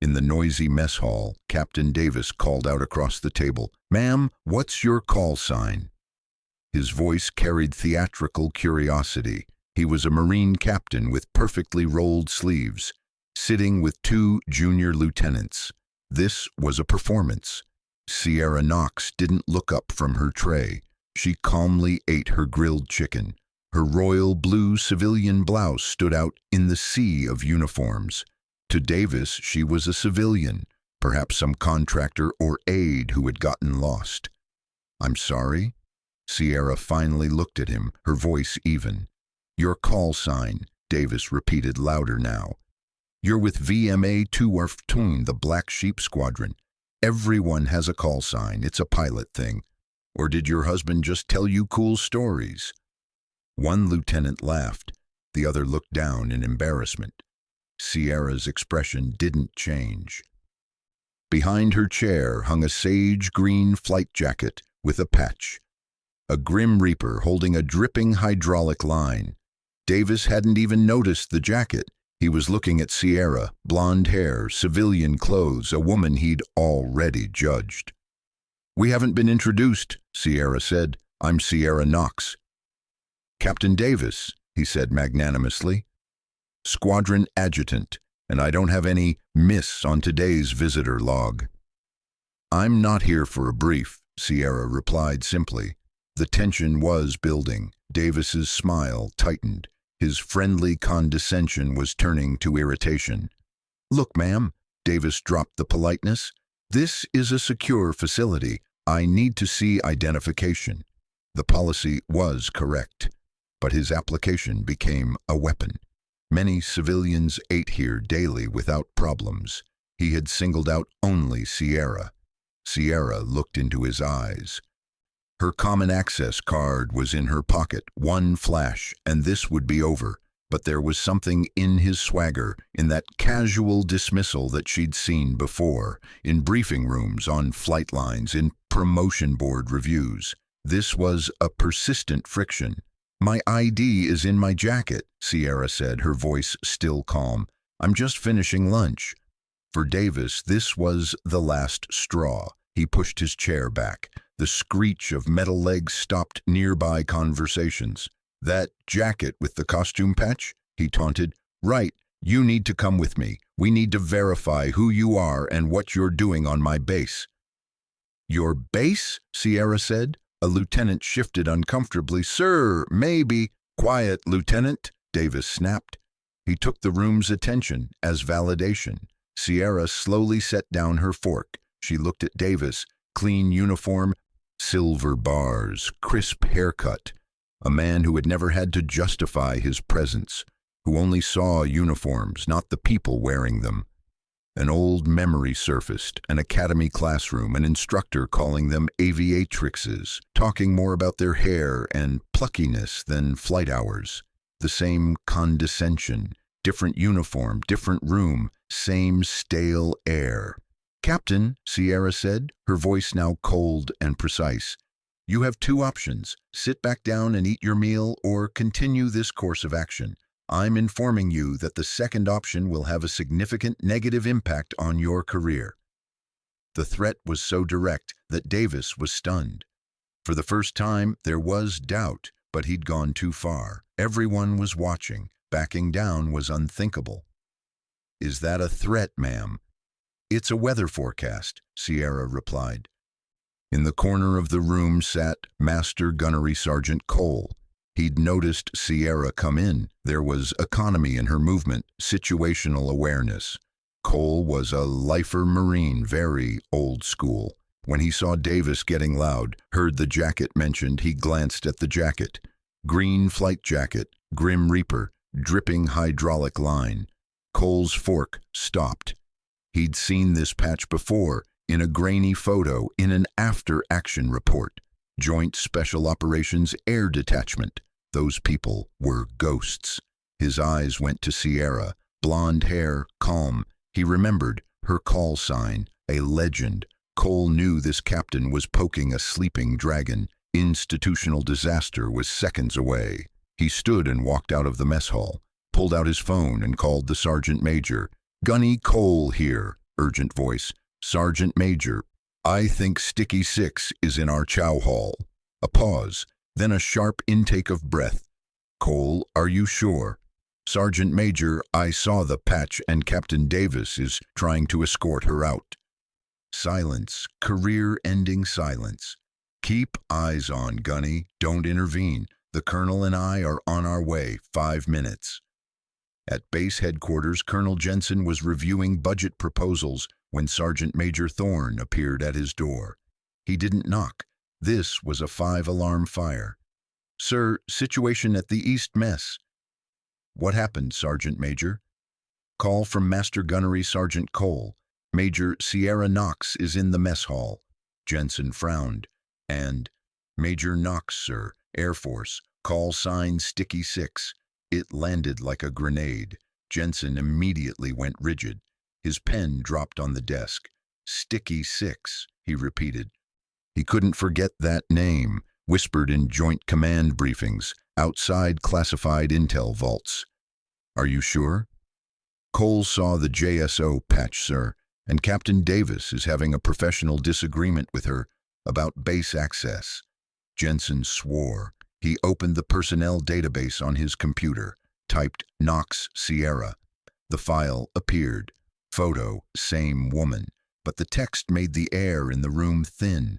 In the noisy mess hall, Captain Davis called out across the table, "Ma'am, what's your call sign?" His voice carried theatrical curiosity. He was a Marine captain with perfectly rolled sleeves, sitting with two junior lieutenants. This was a performance. Sierra Knox didn't look up from her tray. She calmly ate her grilled chicken. Her royal blue civilian blouse stood out in the sea of uniforms. To Davis, she was a civilian, perhaps some contractor or aide who had gotten lost. "I'm sorry?" Sierra finally looked at him, her voice even. "Your call sign," Davis repeated louder now. "You're with VMA 2 the Black Sheep Squadron. Everyone has a call sign. It's a pilot thing. Or did your husband just tell you cool stories?" One lieutenant laughed. The other looked down in embarrassment. Sierra's expression didn't change. Behind her chair hung a sage green flight jacket with a patch. A Grim Reaper holding a dripping hydraulic line. Davis hadn't even noticed the jacket. He was looking at Sierra, blonde hair, civilian clothes, a woman he'd already judged. "We haven't been introduced," Sierra said. "I'm Sierra Knox." "Captain Davis," he said magnanimously. "Squadron adjutant, and I don't have any miss on today's visitor log." "I'm not here for a brief," Sierra replied simply. The tension was building. Davis's smile tightened. His friendly condescension was turning to irritation. "Look, ma'am," Davis dropped the politeness. "This is a secure facility. I need to see identification." The policy was correct, but his application became a weapon. Many civilians ate here daily without problems. He had singled out only Sierra. Sierra looked into his eyes. Her common access card was in her pocket, one flash, and this would be over. But there was something in his swagger, in that casual dismissal that she'd seen before, in briefing rooms, on flight lines, in promotion board reviews. This was a persistent friction. "My ID is in my jacket," Sierra said, her voice still calm. "I'm just finishing lunch." For Davis, this was the last straw. He pushed his chair back. The screech of metal legs stopped nearby conversations. "That jacket with the costume patch?" he taunted. "Right, you need to come with me. We need to verify who you are and what you're doing on my base." "Your base?" Sierra said. A lieutenant shifted uncomfortably. "Sir, maybe." "Quiet, Lieutenant," Davis snapped. He took the room's attention as validation. Sierra slowly set down her fork. She looked at Davis. Clean uniform, silver bars, crisp haircut. A man who had never had to justify his presence, who only saw uniforms, not the people wearing them. An old memory surfaced, an academy classroom, an instructor calling them aviatrixes, talking more about their hair and pluckiness than flight hours. The same condescension, different uniform, different room, same stale air. "Captain," Sierra said, her voice now cold and precise, "you have two options. Sit back down and eat your meal, or continue this course of action. I'm informing you that the second option will have a significant negative impact on your career." The threat was so direct that Davis was stunned. For the first time, there was doubt, but he'd gone too far. Everyone was watching. Backing down was unthinkable. "Is that a threat, ma'am?" "It's a weather forecast," Sierra replied. In the corner of the room sat Master Gunnery Sergeant Cole. He'd noticed Sierra come in. There was economy in her movement, situational awareness. Cole was a lifer Marine, very old school. When he saw Davis getting loud, heard the jacket mentioned, he glanced at the jacket. Green flight jacket, Grim Reaper, dripping hydraulic line. Cole's fork stopped. He'd seen this patch before, in a grainy photo, in an after-action report. Joint Special Operations Air Detachment. Those people were ghosts. His eyes went to Sierra, blonde hair, calm. He remembered her call sign, a legend. Cole knew this captain was poking a sleeping dragon. Institutional disaster was seconds away. He stood and walked out of the mess hall, pulled out his phone and called the sergeant major. "Gunny Cole here. urgent voice. "Sergeant Major, I think Sticky 6 is in our chow hall." A pause, then a sharp intake of breath. "Cole, are you sure?" "Sergeant Major, I saw the patch and Captain Davis is trying to escort her out." Silence, career-ending silence. "Keep eyes on, Gunny. Don't intervene. The Colonel and I are on our way. 5 minutes." At base headquarters, Colonel Jensen was reviewing budget proposals when Sergeant Major Thorne appeared at his door. He didn't knock. This was a 5-alarm fire. "Sir, situation at the East Mess." "What happened, Sergeant Major?" "Call from Master Gunnery Sergeant Cole. Major Sierra Knox is in the mess hall." Jensen frowned. "And Major Knox, sir, Air Force, call sign Sticky 6. It landed like a grenade." Jensen immediately went rigid. His pen dropped on the desk. "Sticky 6, he repeated. He couldn't forget that name, whispered in Joint Command briefings, outside classified intel vaults. "Are you sure?" "Cole saw the JSO patch, sir, and Captain Davis is having a professional disagreement with her about base access." Jensen swore. He opened the personnel database on his computer, typed Knox Sierra. The file appeared. Photo, same woman, but the text made the air in the room thin.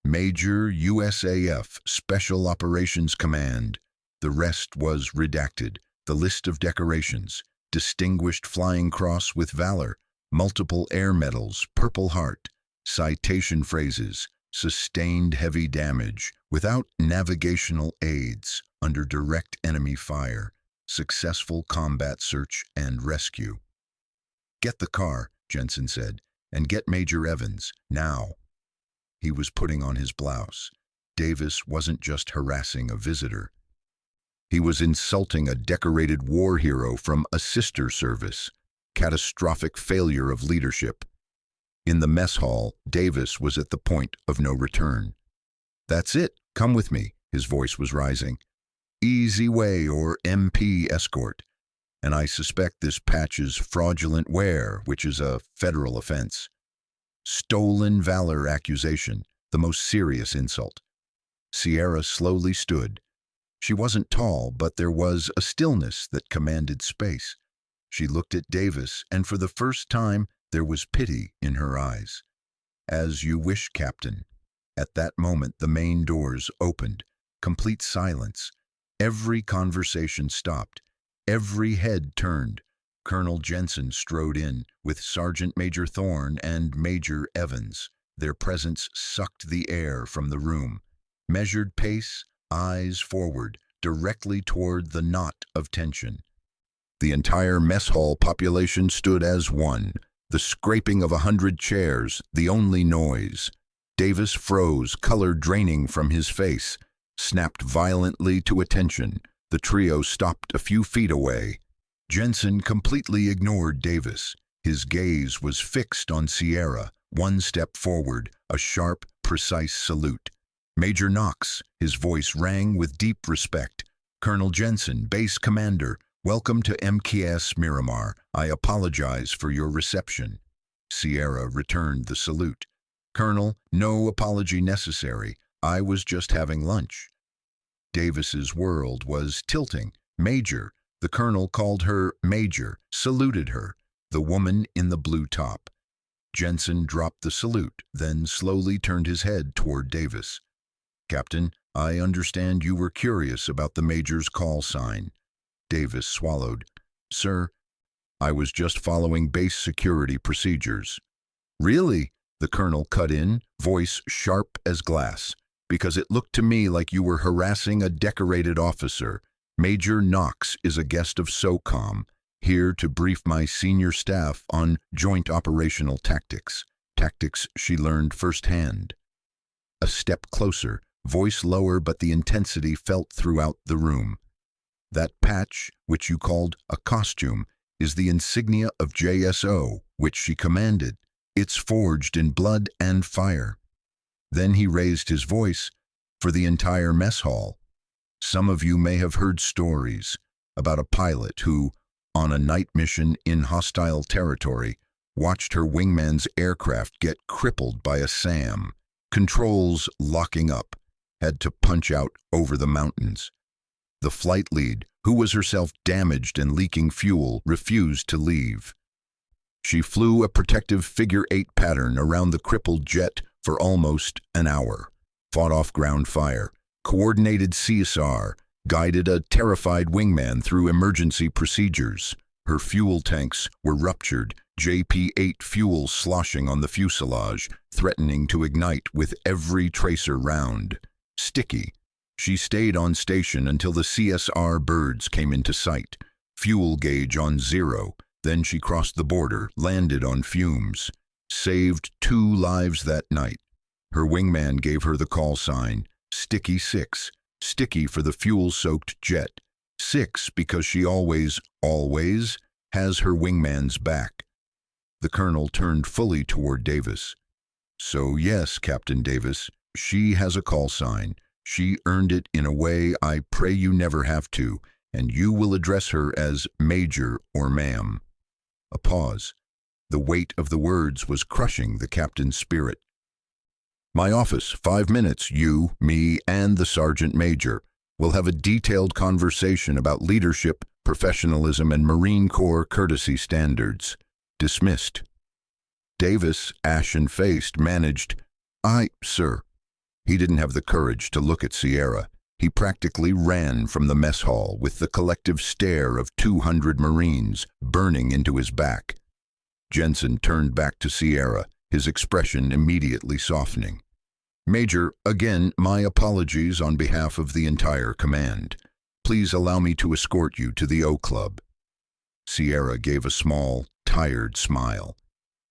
"Major USAF Special Operations Command." The rest was redacted. The list of decorations: Distinguished Flying Cross with Valor, multiple air medals, Purple Heart, citation phrases, sustained heavy damage, without navigational aids, under direct enemy fire, successful combat search and rescue. "Get the car," Jensen said, "and get Major Evans, now." He was putting on his blouse. Davis wasn't just harassing a visitor. He was insulting a decorated war hero from a sister service. Catastrophic failure of leadership. In the mess hall, Davis was at the point of no return. "That's it, come with me," his voice was rising. "Easy way or MP escort. And I suspect this patch is fraudulent wear, which is a federal offense. Stolen valor accusation, the most serious insult." Sierra slowly stood. She wasn't tall, but there was a stillness that commanded space. She looked at Davis, and for the first time, there was pity in her eyes. "As you wish, Captain." At that moment, the main doors opened. Complete silence. Every conversation stopped. Every head turned. Colonel Jensen strode in, with Sergeant Major Thorne and Major Evans. Their presence sucked the air from the room. Measured pace, eyes forward, directly toward the knot of tension. The entire mess hall population stood as one. The scraping of 100 chairs, the only noise. Davis froze, color draining from his face, snapped violently to attention. The trio stopped a few feet away. Jensen completely ignored Davis. His gaze was fixed on Sierra. One step forward, a sharp, precise salute. "Major Knox," his voice rang with deep respect. "Colonel Jensen, base commander, welcome to MKS Miramar. I apologize for your reception." Sierra returned the salute. "Colonel, no apology necessary. I was just having lunch." Davis's world was tilting. "Major." The colonel called her Major, saluted her, the woman in the blue top. Jensen dropped the salute, then slowly turned his head toward Davis. "Captain, I understand you were curious about the Major's call sign." Davis swallowed. "Sir, I was just following base security procedures." "Really?" the colonel cut in, voice sharp as glass. "Because it looked to me like you were harassing a decorated officer. Major Knox is a guest of SOCOM, here to brief my senior staff on joint operational tactics. Tactics she learned firsthand." A step closer, voice lower, but the intensity felt throughout the room. "That patch, which you called a costume, is the insignia of JSO, which she commanded. It's forged in blood and fire." Then he raised his voice for the entire mess hall. "Some of you may have heard stories about a pilot who, on a night mission in hostile territory, watched her wingman's aircraft get crippled by a SAM. Controls locking up, had to punch out over the mountains. The flight lead, who was herself damaged and leaking fuel, refused to leave. She flew a protective figure-8 pattern around the crippled jet for almost an hour, fought off ground fire, coordinated CSR, guided a terrified wingman through emergency procedures. Her fuel tanks were ruptured, JP-8 fuel sloshing on the fuselage, threatening to ignite with every tracer round. Sticky. She stayed on station until the CSR birds came into sight, fuel gauge on 0. Then she crossed the border, landed on fumes. Saved 2 lives that night. Her wingman gave her the call sign, Sticky 6. Sticky for the fuel-soaked jet. 6 because she always has her wingman's back. The colonel turned fully toward Davis. So yes, Captain Davis, she has a call sign. She earned it in a way I pray you never have to, and you will address her as Major or Ma'am. A pause. The weight of the words was crushing the captain's spirit. My office, 5 minutes, you, me, and the Sergeant Major. We'll have a detailed conversation about leadership, professionalism, and Marine Corps courtesy standards. Dismissed. Davis, ashen-faced, managed, Sir. He didn't have the courage to look at Sierra. He practically ran from the mess hall with the collective stare of 200 Marines burning into his back. Jensen turned back to Sierra, his expression immediately softening. Major, again, my apologies on behalf of the entire command. Please allow me to escort you to the O Club. Sierra gave a small, tired smile.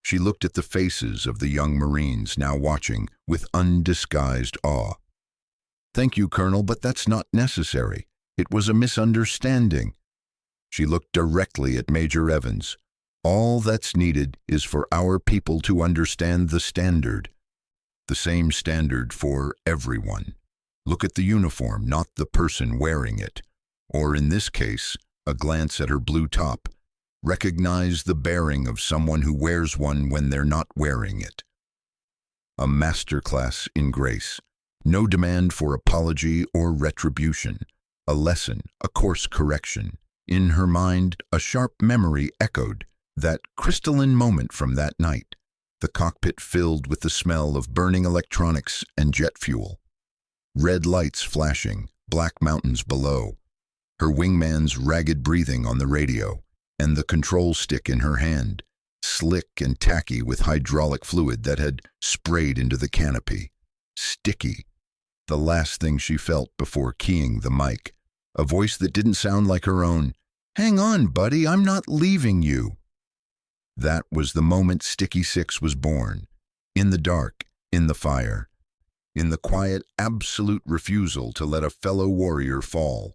She looked at the faces of the young Marines now watching with undisguised awe. Thank you, Colonel, but that's not necessary. It was a misunderstanding. She looked directly at Major Evans. All that's needed is for our people to understand the standard. The same standard for everyone. Look at the uniform, not the person wearing it. Or in this case, a glance at her blue top. Recognize the bearing of someone who wears one when they're not wearing it. A masterclass in grace. No demand for apology or retribution. A lesson, a course correction. In her mind, a sharp memory echoed that crystalline moment from that night. The cockpit filled with the smell of burning electronics and jet fuel. Red lights flashing, black mountains below. Her wingman's ragged breathing on the radio, and the control stick in her hand, slick and tacky with hydraulic fluid that had sprayed into the canopy. Sticky. The last thing she felt before keying the mic. A voice that didn't sound like her own. Hang on, buddy, I'm not leaving you. That was the moment Sticky 6 was born. In the dark, in the fire. In the quiet, absolute refusal to let a fellow warrior fall.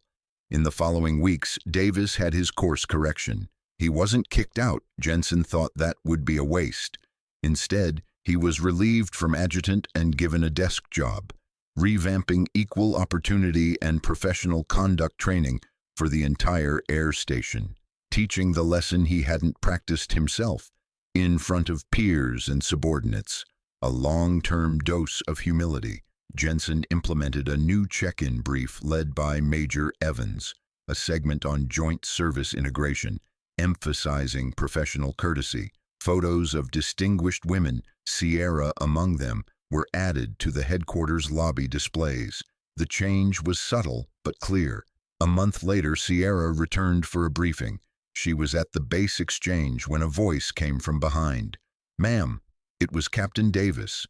In the following weeks, Davis had his course correction. He wasn't kicked out. Jensen thought that would be a waste. Instead, he was relieved from adjutant and given a desk job, revamping equal opportunity and professional conduct training for the entire air station, teaching the lesson he hadn't practiced himself in front of peers and subordinates. A long-term dose of humility. Jensen implemented a new check-in brief led by Major Evans, a segment on joint service integration, emphasizing professional courtesy. Photos of distinguished women, Sierra among them, were added to the headquarters lobby displays. The change was subtle but clear. A month later, Sierra returned for a briefing. She was at the base exchange when a voice came from behind. Ma'am, it was Captain Davis.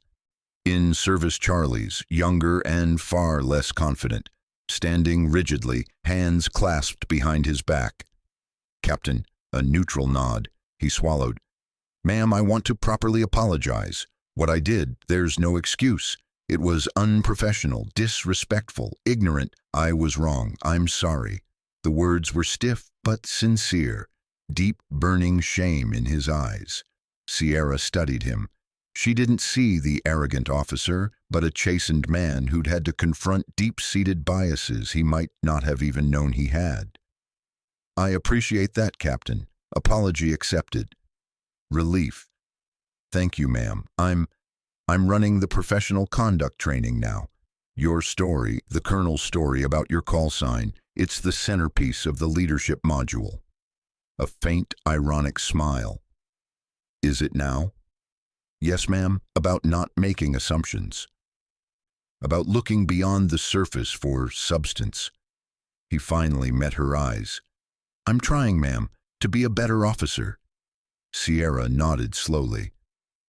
In service Charlie's, younger and far less confident, standing rigidly, hands clasped behind his back. Captain, a neutral nod. He swallowed. Ma'am, I want to properly apologize. What I did, there's no excuse. It was unprofessional, disrespectful, ignorant. I was wrong. I'm sorry. The words were stiff but sincere, deep burning shame in his eyes. Sierra studied him. She didn't see the arrogant officer, but a chastened man who'd had to confront deep-seated biases he might not have even known he had. I appreciate that, Captain. Apology accepted. Relief. Thank you, ma'am. I'm running the professional conduct training now. Your story, the Colonel's story about your call sign, it's the centerpiece of the leadership module. A faint, ironic smile. Is it now? Yes, ma'am, about not making assumptions. About looking beyond the surface for substance. He finally met her eyes. I'm trying, ma'am, to be a better officer. Sierra nodded slowly.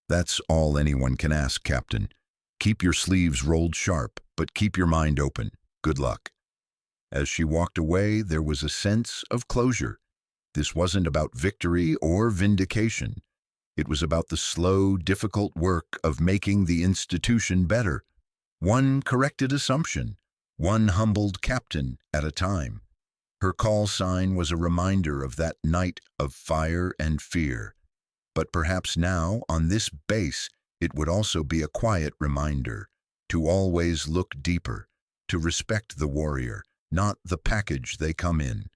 That's all anyone can ask, Captain. Keep your sleeves rolled sharp, but keep your mind open. Good luck. As she walked away, there was a sense of closure. This wasn't about victory or vindication. It was about the slow, difficult work of making the institution better. One corrected assumption, one humbled captain at a time. Her call sign was a reminder of that night of fire and fear. But perhaps now, on this base, it would also be a quiet reminder to always look deeper, to respect the warrior, not the package they come in.